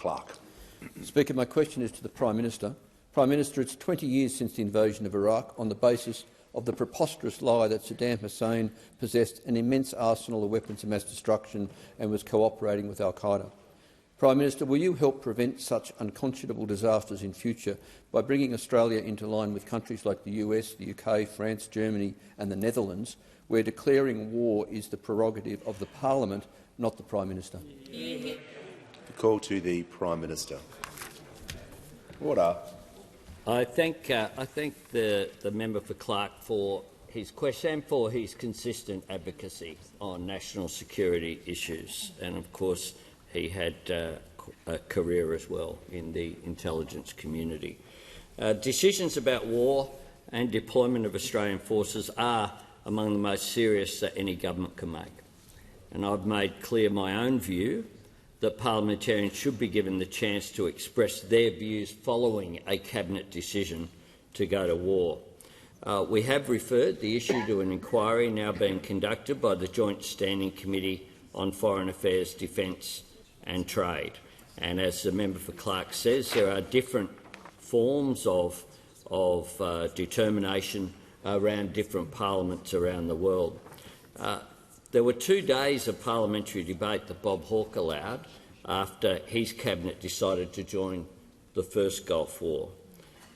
Clark. Speaker, my question is to the Prime Minister. Prime Minister, it's 20 years since the invasion of Iraq on the basis of the preposterous lie that Saddam Hussein possessed an immense arsenal of weapons of mass destruction and was cooperating with al-Qaida. Prime Minister, will you help prevent such unconscionable disasters in future by bringing Australia into line with countries like the US, the UK, France, Germany and the Netherlands, where declaring war is the prerogative of the Parliament, not the Prime Minister? The call to the Prime Minister. Order. I thank the member for Clark for his question and for his consistent advocacy on national security issues. And of course, he had a career as well in the intelligence community. Decisions about war and deployment of Australian forces are among the most serious that any government can make. And I've made clear my own view that parliamentarians should be given the chance to express their views following a cabinet decision to go to war. We have referred the issue to an inquiry now being conducted by the Joint Standing Committee on Foreign Affairs, Defence and Trade. And as the member for Clark says, there are different forms of determination around different parliaments around the world. There were 2 days of parliamentary debate that Bob Hawke allowed after his cabinet decided to join the first Gulf War.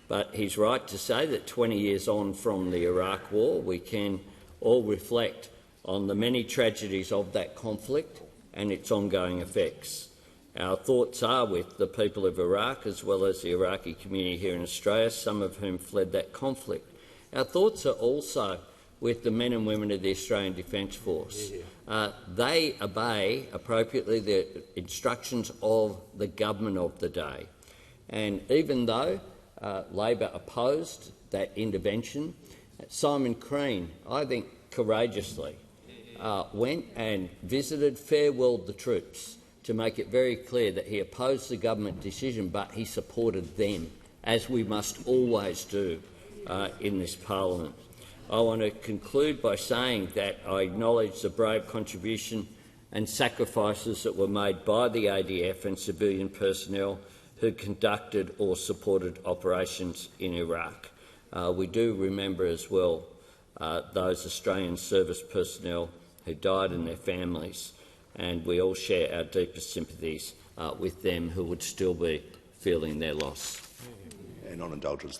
But he's right to say that 20 years on from the Iraq War, we can all reflect on the many tragedies of that conflict and its ongoing effects. Our thoughts are with the people of Iraq as well as the Iraqi community here in Australia, some of whom fled that conflict. Our thoughts are also with the men and women of the Australian Defence Force. They obey appropriately the instructions of the government of the day. And even though Labor opposed that intervention, Simon Crean, I think courageously, went and visited, farewelled the troops to make it very clear that he opposed the government decision, but he supported them, as we must always do in this parliament. I want to conclude by saying that I acknowledge the brave contribution and sacrifices that were made by the ADF and civilian personnel who conducted or supported operations in Iraq. We do remember as well those Australian service personnel who died and their families, and we all share our deepest sympathies with them who would still be feeling their loss. And on indulgence.